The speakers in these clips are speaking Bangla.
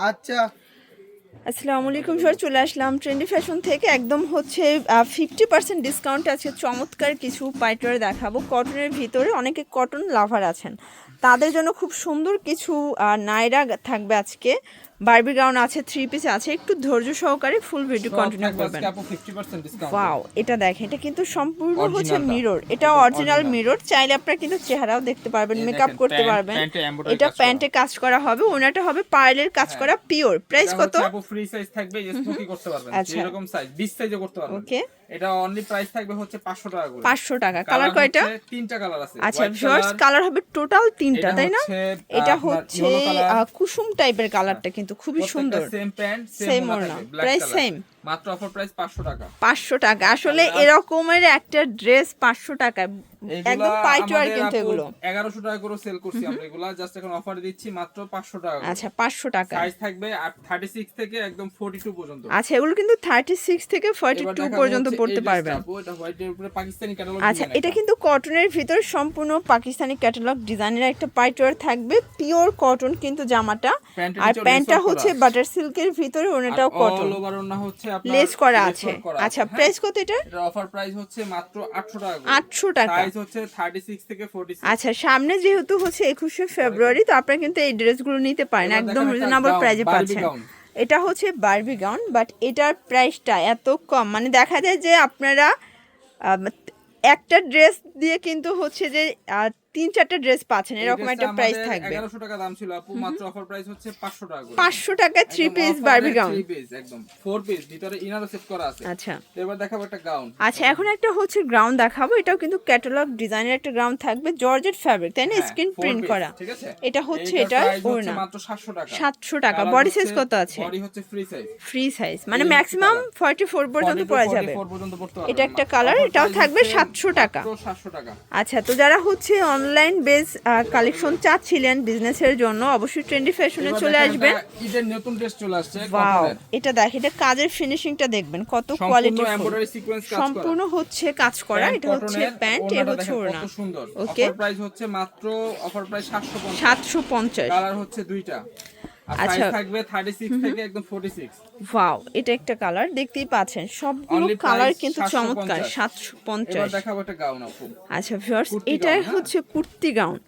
আচ্ছা। আসসালামু আলাইকুম স্যার, চলে আসলাম ট্রেন্ডি ফ্যাশন থেকে। একদম হচ্ছে 50% ডিসকাউন্ট আছে। চমৎকার কিছু পাইটওয়ার দেখাবো কটনের ভিতরে। অনেকে কটন লাভার আছেন, তাদের জন্য খুব সুন্দর কিছু নায়রা থাকবে আজকে। বারবি গাউন আছে, 3 পিস আছে। একটু ধৈর্য সহকারে ফুল ভিডিও কন্টিনিউ করবেন। ওয়াও, এটা দেখেন, এটা কিন্তু সম্পূর্ণ হচ্ছে মিরর। এটা অরিজিনাল মিরর। চাইলে আপনারা কিন্তু চেহারাও দেখতে পারবেন, মেকআপ করতে পারবেন। এটা প্যান্টে কাজ করা হবে, ওনাটা হবে পার্লের কাজ করা পিওর। প্রাইস কত? আপু ফ্রি সাইজ থাকবে, স্মোকি করতে পারবেন, যে রকম সাইজ 20 সাইজে করতে পারবেন। ওকে, এটা অনলি প্রাইস থাকবে হচ্ছে 500 টাকা করে। 500 টাকা। কালার কয়টা? তিনটা কালার আছে। আচ্ছা ভিউয়ার্স, কালার হবে টোটাল 3টা, তাই না? এটা হচ্ছে কুসুম টাইপের কালারটা, কিন্তু খুবই সুন্দর। সেম প্যান্ট সেম ওড়না, প্রাইস সেম। মাত্র অফার প্রাইস 500 টাকা। 500 টাকা। আসলে এরকমের একটা ড্রেস 500 টাকা, একদম পাইটওয়ার। কিন্তু এগুলো 1100 টাকা করে সেল করছি আমরা। এগুলা জাস্ট এখন অফারে দিচ্ছি মাত্র 500 টাকা। আচ্ছা, 500 টাকা। সাইজ থাকবে 36 থেকে একদম 42 পর্যন্ত। আচ্ছা, এগুলো কিন্তু 36 থেকে 42 পর্যন্ত পড়তে পারবেন। এটা হোয়াইটের উপরে পাকিস্তানি ক্যাটালগ। আচ্ছা, এটা কিন্তু কটনের ভিতর সম্পূর্ণ পাকিস্তানি ক্যাটালগ ডিজাইনের একটা পাইটওয়ার থাকবে। পিওর কটন কিন্তু জামাটা, আর প্যান্টটা হচ্ছে বাটার সিল্কের ভিতরে, ওনাটাও কটন। অল ওভার ওনা হচ্ছে আপনার লেস করা আছে। আচ্ছা, প্রাইস কত এটা? এটা অফার প্রাইস হচ্ছে মাত্র 800 টাকা। 800 টাকা। সাইজ হচ্ছে 36 থেকে 46। আচ্ছা, সামনে যেহেতু হচ্ছে 21শে ফেব্রুয়ারি, তো আপনারা কিন্তু এই ড্রেসগুলো নিতে পারেন, একদম রিজনেবল প্রাইসে পাচ্ছেন। এটা হচ্ছে বারবি গাউন, বাট এটার প্রাইসটা এত কম, মানে দেখা যায় যে আপনারা একটা ড্রেস দিয়ে কিন্তু হচ্ছে যে 3-4টা ড্রেস পাচ্ছেন, এরকম একটা প্রাইস থাকবে। 1100 টাকা দাম ছিল আপু, মাত্র অফার প্রাইস হচ্ছে 500 টাকা করে। 500 টাকায় 3 পিস বারবি গাউন। 3 পিস একদম 4 পিস, ভিতরে ইনারও সেট করা আছে। আচ্ছা, এবার দেখাবো একটা গাউন। আচ্ছা, এখন একটা হচ্ছে গ্রাউন্ড দেখাবো। এটাও কিন্তু ক্যাটালগ ডিজাইনের একটা গ্রাউন্ড থাকবে, জর্জেট ফ্যাব্রিক, তাই না? স্ক্রিন প্রিন্ট করা। ঠিক আছে, এটা হচ্ছে এটা ওড়না, মাত্র 700 টাকা। 700 টাকা। বডি সাইজ কত আছে? বডি হচ্ছে ফ্রি সাইজ। ফ্রি সাইজ মানে ম্যাক্সিমাম 44 পর্যন্ত পরা যাবে। 44 পর্যন্ত পড়তে পারবে। এটা একটা কালার, এটাও থাকবে 700 টাকা। 700 টাকা। আচ্ছা, তো যারা হচ্ছে অনলাইন বেস কালেকশন চাচ্ছিলেন বিজনেসের জন্য, অবশ্যই ট্রেন্ডি ফ্যাশনে চলে আসবেন। ঈদের নতুন ড্রেস চলে আসছে। ওয়াও, এটা দেখ, এটা কাজের ফিনিশিংটা দেখবেন কত কোয়ালিটি, এমব্রয়ডারি সিকোয়েন্স কাজ করা, সম্পূর্ণ হচ্ছে কাজ করা। এটা হচ্ছে প্যান্ট, এ হচ্ছে ওড়না। কত সুন্দর। ওকে, অফার প্রাইস হচ্ছে মাত্র অফার প্রাইস 750। কালার হচ্ছে দুইটা, আর সাইজ থাকবে 36 থেকে একদম 46। ওয়াও, এটা একটা কালার, দেখতেই পাচ্ছেন সবগুলো কালার কিন্তু চমৎকার। 750। এবার দেখাবো একটা গাউন আপু। আচ্ছা ভিউয়ার্স, এটা হচ্ছে কুর্তি গাউন,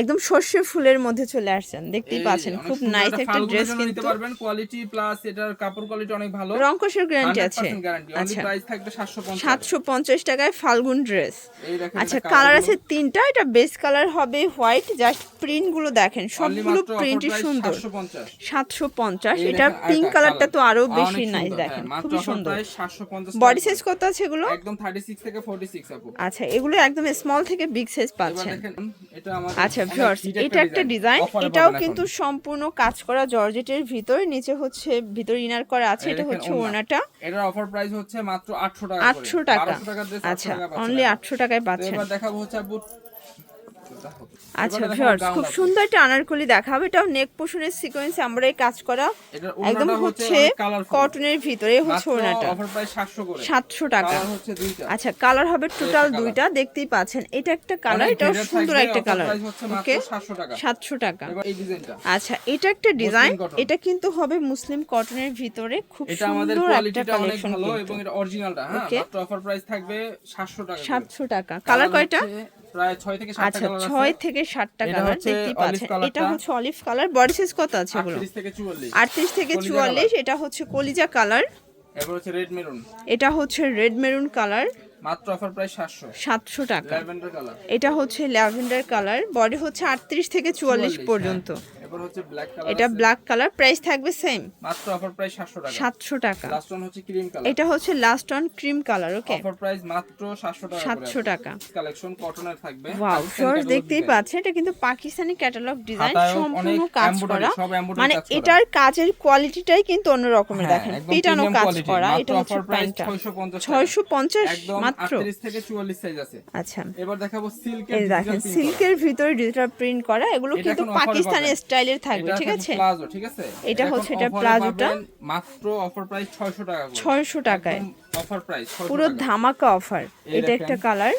একদম সর্ষে ফুলের মধ্যে চলে আসছেন, দেখতেই পাচ্ছেন। খুব নাইস একটা ড্রেস, কিন্তু নিতে পারবেন। কোয়ালিটি প্লাস এটার কাপড় কোয়ালিটি অনেক ভালো, রং কষের গ্যারান্টি আছে। আচ্ছা, প্রাইস থাকবে 750 টাকায় ফাল্গুন ড্রেস। আচ্ছা, কালার আছে 3টা। এটা বেস কালার হবে হোয়াইট, জাস্ট প্রিন্ট গুলো দেখেন, সবগুলো প্রিন্টই সুন্দর। 750। এটা পিঙ্ক কালারটা তো আরো বেশি নাইস, দেখেন খুবই সুন্দর। বডি সাইজ কত আছে এগুলো? একদম 36 থেকে 46 আপু। আচ্ছা, এগুলো একদম স্মল থেকে বিগ সাইজ পাচ্ছেন। এটা আমাদের আচ্ছা ভিউয়ার্স, এটা একটা ডিজাইন, এটাও কিন্তু সম্পূর্ণ কাজ করা জর্জেটের ভিতর, নিচে হচ্ছে ভিতর ইনার করা আছে। এটা হচ্ছে ওড়নাটা, এটার অফার প্রাইস হচ্ছে মাত্র 800 টাকা। 800 টাকা। আচ্ছা, অনলি 800 টাকায় পাচ্ছেন। এবার দেখাবো হচ্ছে আপু। আচ্ছা ভিউয়ার্স, খুব সুন্দর একটা আনারকলি দেখাবো। এটাও নেক পোর্শনের সিকোয়েন্স আমরা এই কাজ করা, একদম হচ্ছে কটনের ভিতরে। হচ্ছে ওড়নাটা, অফার প্রাইস 700 করে। 700 টাকা। কালার হচ্ছে দুইটা। আচ্ছা, কালার হবে টোটাল দুইটা, দেখতেই পাচ্ছেন। এটা একটা কালার, এটাও সুন্দর একটা কালার। ওকে, 700 টাকা। এবার এই ডিজাইনটা, আচ্ছা, এটা একটা ডিজাইন, এটা কিন্তু হবে মুসলিম কটনের ভিতরে, খুব সুন্দর একটা কালেকশন ভালো, এবং এটা অরিজিনালটা। হ্যাঁ, মাত্র অফার প্রাইস থাকবে 700 টাকা। 700 টাকা। কালার কয়টা? প্রায় 6 থেকে 7টা কালার আছে। 6 থেকে 7টা কালার দেখতেই পাচ্ছেন। এটা হচ্ছে অলিভ কালার। বডি সাইজ কত আছে এগুলো? 38 থেকে 44। 38 থেকে 44। এটা হচ্ছে কলিজা কালার। এবার হচ্ছে রেড মেরুন। এটা হচ্ছে রেড মেরুন কালার, মাত্র অফার প্রাইস 700 টাকা। Lavender colour. এটা হচ্ছে ল্যাভেন্ডার কালার, বডি হচ্ছে 38 থেকে 44 পর্যন্ত। এবার হচ্ছে ব্ল্যাক কালার, এটা ব্ল্যাক কালার, প্রাইস থাকবে সেম, মাত্র অফার প্রাইস 700 টাকা। 700 টাকা। লাস্ট ওয়ান হচ্ছে ক্রিম কালার। এটা হচ্ছে last on cream colour. Okay, offer price মাত্র 700 টাকা। 700 টাকা। কালেকশন কটনের থাকবে। ওয়াও ফ্লোর দেখতেই পাচ্ছেন, এটা কিন্তু পাকিস্তানি ক্যাটালগ ডিজাইন, সম্পূর্ণ কাজ করা, মানে এটার কাজের কোয়ালিটিটাই কিন্তু অন্য রকমের। দেখেন পিটানো কাজ করা। এটা হচ্ছে প্যান্টটা 650 মাত্র। 38 থেকে 44 সাইজ আছে। আচ্ছা, এবার দেখাবো সিল্কের। এই দেখেন সিল্কের ভিতরে ডিজিটাল প্রিন্ট করা, এগুলো কিন্তু পাকিস্তানি স্টাইলের থাকবে। ঠিক আছে, প্লাজো। ঠিক আছে, এটা হচ্ছে এটা প্লাজোটা, মাত্র অফার প্রাইস 600 টাকা। 600 টাকায় অফার প্রাইস, পুরো ধামাকা অফার। এটা একটা colour,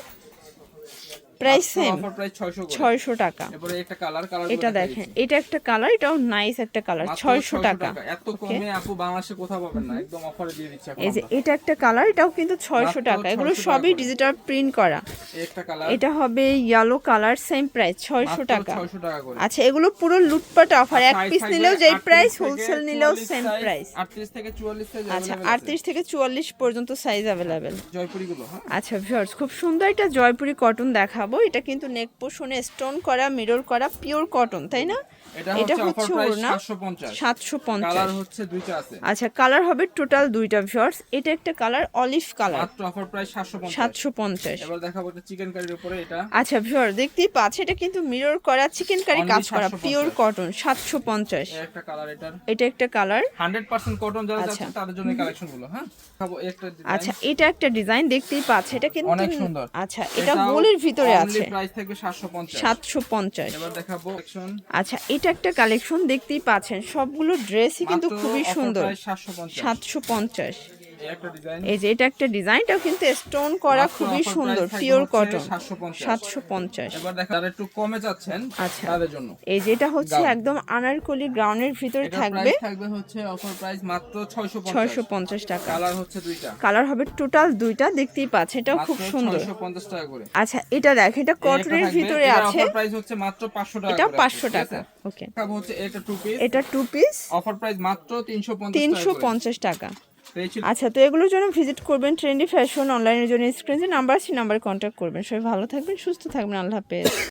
price same offer price 600 করে। 600 টাকা। এবারে একটা কালার এটা দেখেন, এটা একটা কালার, এটাও নাইস একটা কালার, 600 টাকা। এত কমে আপু বাংলাদেশে কোথাও পাবেন না, একদম অফারে দিয়ে দিচ্ছি এখন এই যে আমরা। এটা একটা কালার, এটাও কিন্তু 600 টাকা। এগুলো 600 সবই করে। ডিজিটাল প্রিন্ট করা। এই একটা কালার, এটা হবে ইয়েলো কালার, সেম প্রাইস 600 টাকা। 600 টাকা করে। আচ্ছা, এগুলো পুরো লুটপাট অফার, এক সাইজ পিস থাকবে নিলেও যেই 38 প্রাইস, থেকে হোলসেল নিলেও 44 সেম সাইজ, প্রাইস। 38 থেকে 44 সাইজ আচ্ছা, अवेलेबल আছে। 38 থেকে 44 পর্যন্ত সাইজ अवेलेबल। জয়পুরি গুলো, হ্যাঁ। আচ্ছা ভিউয়ার্স, খুব সুন্দর একটা জয়পুরি কটন দেখাবো। এটা কিন্তু নেক পোর্শনে স্টোন করা, মিরর করা, পিওর কটন, তাই না? এটা হচ্ছে অফার প্রাইস ওড়না 750। 750। কালার হচ্ছে দুইটা আছে। আচ্ছা, কালার হবে টোটাল দুইটা ভিউয়ার্স। এটা একটা কালার অলিভ কালার, মাত্র অফার প্রাইস 750। 750। এবার দেখাবো একটা চিকেন কারির উপরে এটা। আচ্ছা ভিউয়ার, দেখতেই পাচ্ছেন এটা কিন্তু মিরর করা, চিকেন কারি Only কাজ করা, 750 পিওর কটন, 750। এই একটা কালার এটার। এটা একটা কালার। 100% কটন যারা আচ্ছা। চাচ্ছেন তাদের জন্য এই কালেকশন গুলো, হ্যাঁ। দেখাবো এই একটা ডিজাইন। আচ্ছা, এটা একটা ডিজাইন দেখতেই পাচ্ছেন, এটা কিন্তু অনেক সুন্দর। আচ্ছা, এটা গোলের ভিতরে only আছে, প্রাইস থেকে 750। 750। এবার দেখাবো কালেকশন। আচ্ছা, এটা একটা কালেকশন দেখতেই পাচ্ছেন, সবগুলো ড্রেসই কিন্তু মাত্র খুবই offer সুন্দর, price 750। 750। এই একটা ডিজাইন। এই যে এটা একটা ডিজাইনটাও কিন্তু স্টোন করা, মাত্র খুবই offer সুন্দর, price থাকবে পিওর হচ্ছে কটন, 750। 750। এবার দেখা যারা একটু কমে যাচ্ছেন আচ্ছা। তাদের জন্য এই যে এটা হচ্ছে Gown। একদম আনারকলি গ্রাউন্ডের ভিতরে এটা থাকবে, প্রাইস থাকবে হচ্ছে অফার প্রাইস মাত্র 650। 650 টাকা। কালার হচ্ছে দুইটা, কালার হবে টোটাল দুইটা, দেখতেই পাচ্ছেন, এটাও খুব মাত্র সুন্দর। 650 টাকা করে। আচ্ছা, এটা দেখেন, এটা কটনের ভিতরে আছে, অফার প্রাইস হচ্ছে মাত্র 500 টাকা এটা করে। 500 টাকা। ওকে, দেখাবো হচ্ছে এটা টু পিস, এটা টু পিস, অফার প্রাইস মাত্র 350 টাকা করে। 350 টাকা। এই ছিল আচ্ছা, তো এগুলোর জন্য ভিজিট করবেন ট্রেন্ডি ফ্যাশন, অনলাইনের জন্য স্ক্রিনে নাম্বার আছে, নাম্বার কন্ট্যাক্ট করবেন। সবাই ভালো থাকবেন, সুস্থ থাকবেন, আল্লাহ হাফেজ।